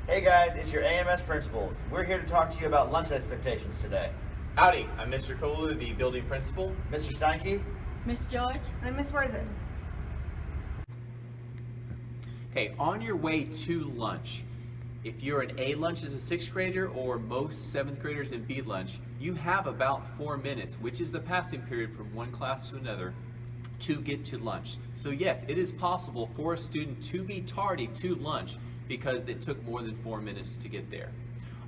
Hey guys, it's your AMS principals. We're here to talk to you about lunch expectations today. Howdy, I'm Mr. Kohler, the building principal. Mr. Steinke? Miss George? I'm Miss Worthen. Okay, on your way to lunch, if you're an A lunch as a sixth grader or most seventh graders in B lunch, you have about 4 minutes, which is the passing period from one class to another, to get to lunch. So yes, it is possible for a student to be tardy to lunch because it took more than 4 minutes to get there.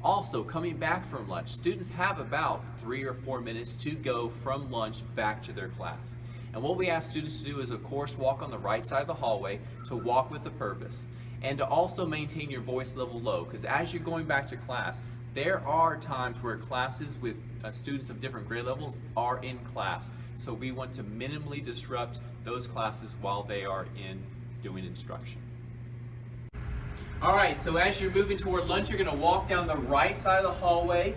Also, coming back from lunch, students have about 3 or 4 minutes to go from lunch back to their class. And what we ask students to do is, of course, walk on the right side of the hallway, to walk with a purpose, and to also maintain your voice level low, because as you're going back to class, there are times where classes with students of different grade levels are in class. So we want to minimally disrupt those classes while they are in doing instruction. Alright, so as you're moving toward lunch, you're going to walk down the right side of the hallway,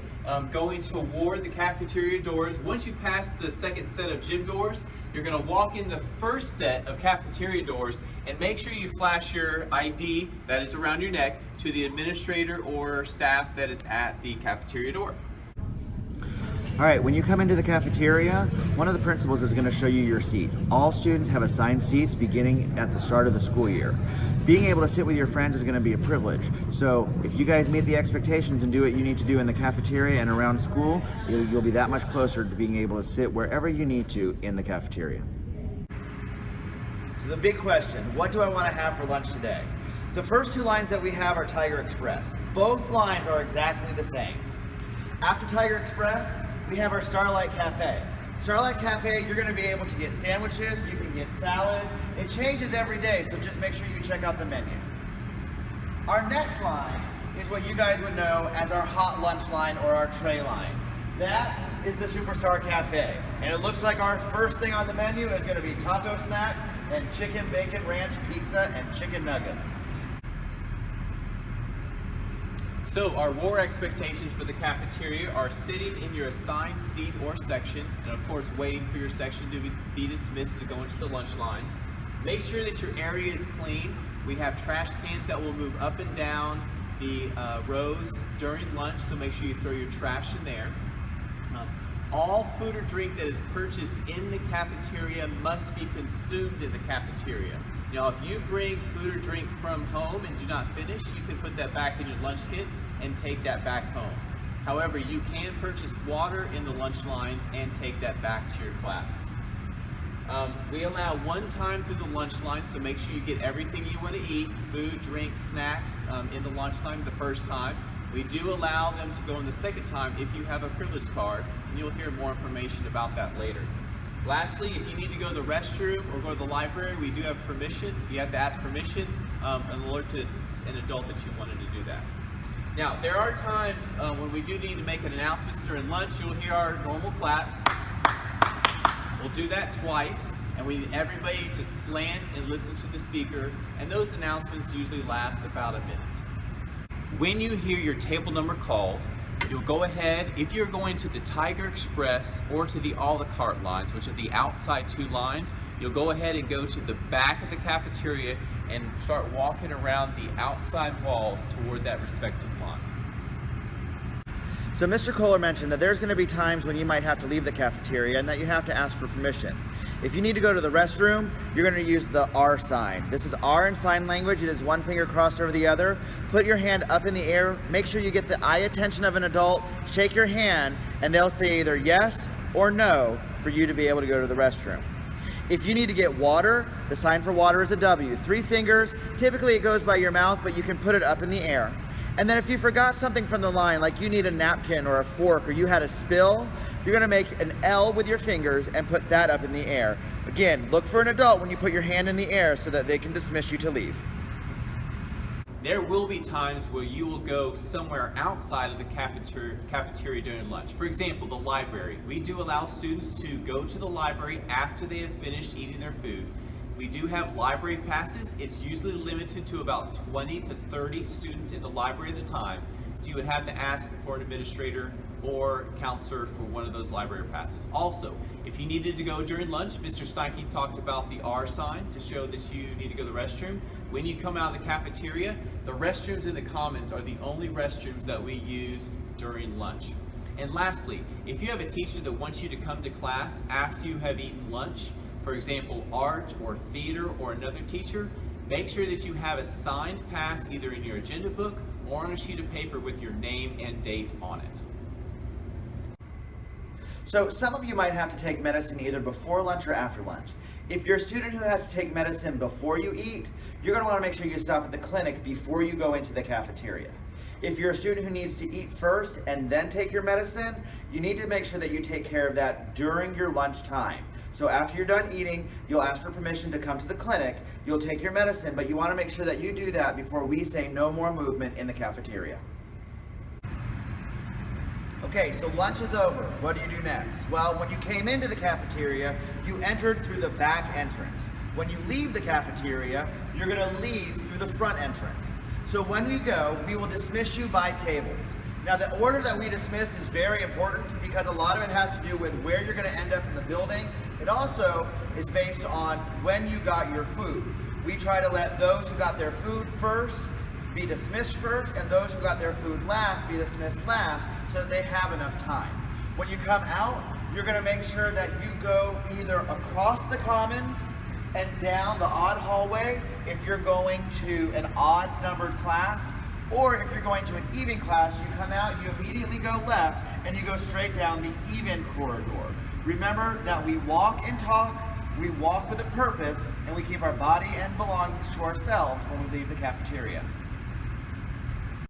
going toward the cafeteria doors. Once you pass the second set of gym doors, you're going to walk in the first set of cafeteria doors and make sure you flash your ID that is around your neck to the administrator or staff that is at the cafeteria door. All right, when you come into the cafeteria, one of the principals is going to show you your seat. All students have assigned seats beginning at the start of the school year. Being able to sit with your friends is going to be a privilege. So if you guys meet the expectations and do what you need to do in the cafeteria and around school, you'll be that much closer to being able to sit wherever you need to in the cafeteria. So the big question, what do I want to have for lunch today? The first two lines that we have are Tiger Express. Both lines are exactly the same. After Tiger Express, we have our Starlight Cafe. Starlight Cafe, you're going to be able to get sandwiches, you can get salads. It changes every day, so just make sure you check out the menu. Our next line is what you guys would know as our hot lunch line or our tray line. That is the Superstar Cafe. And it looks like our first thing on the menu is going to be taco snacks and chicken bacon ranch pizza and chicken nuggets. So our WAR expectations for the cafeteria are sitting in your assigned seat or section, and of course waiting for your section to be dismissed to go into the lunch lines. Make sure that your area is clean. We have trash cans that will move up and down the rows during lunch, so make sure you throw your trash in there. All food or drink that is purchased in the cafeteria must be consumed in the cafeteria. Now, if you bring food or drink from home and do not finish, you can put that back in your lunch kit and take that back home. However, you can purchase water in the lunch lines and take that back to your class. We allow one time through the lunch line, so make sure you get everything you want to eat, food, drink, snacks, in the lunch line the first time. We do allow them to go in the second time if you have a privilege card, and you'll hear more information about that later. Lastly, if you need to go to the restroom or go to the library, we do have permission. You have to ask permission and alert to an adult that you wanted to do that. Now, there are times when we do need to make an announcement during lunch. You'll hear our normal clap. We'll do that twice, and we need everybody to slant and listen to the speaker, and those announcements usually last about a minute. When you hear your table number called, you'll go ahead, if you're going to the Tiger Express or to the a la carte lines, which are the outside two lines, you'll go ahead and go to the back of the cafeteria and start walking around the outside walls toward that respective line. So Mr. Kohler mentioned that there's going to be times when you might have to leave the cafeteria and that you have to ask for permission. If you need to go to the restroom, you're going to use the R sign. This is R in sign language. It is one finger crossed over the other. Put your hand up in the air. Make sure you get the eye attention of an adult. Shake your hand, and they'll say either yes or no for you to be able to go to the restroom. If you need to get water, the sign for water is a W. 3 fingers. Typically it goes by your mouth, but you can put it up in the air. And then if you forgot something from the line, like you need a napkin or a fork or you had a spill, you're gonna make an L with your fingers and put that up in the air. Again, look for an adult when you put your hand in the air so that they can dismiss you to leave. There will be times where you will go somewhere outside of the cafeteria during lunch. For example, the library. We do allow students to go to the library after they have finished eating their food. We do have library passes. It's usually limited to about 20 to 30 students in the library at a time. So you would have to ask for an administrator or counselor for one of those library passes. Also, if you needed to go during lunch, Mr. Steinke talked about the R sign to show that you need to go to the restroom. When you come out of the cafeteria, the restrooms in the commons are the only restrooms that we use during lunch. And lastly, if you have a teacher that wants you to come to class after you have eaten lunch, for example, art or theater or another teacher, make sure that you have a signed pass either in your agenda book or on a sheet of paper with your name and date on it. So some of you might have to take medicine either before lunch or after lunch. If you're a student who has to take medicine before you eat, you're going to want to make sure you stop at the clinic before you go into the cafeteria. If you're a student who needs to eat first and then take your medicine, you need to make sure that you take care of that during your lunch time. So after you're done eating, you'll ask for permission to come to the clinic, you'll take your medicine, but you want to make sure that you do that before we say no more movement in the cafeteria. Okay, so lunch is over. What do you do next? Well, when you came into the cafeteria, you entered through the back entrance. When you leave the cafeteria, you're going to leave through the front entrance. So when we go, we will dismiss you by tables. Now the order that we dismiss is very important because a lot of it has to do with where you're going to end up in the building. It also is based on when you got your food. We try to let those who got their food first be dismissed first, and those who got their food last be dismissed last, so that they have enough time. When you come out, you're going to make sure that you go either across the commons and down the odd hallway if you're going to an odd numbered class, or if you're going to an even class, you come out, you immediately go left, and you go straight down the even corridor. Remember that we walk and talk, we walk with a purpose, and we keep our body and belongings to ourselves when we leave the cafeteria.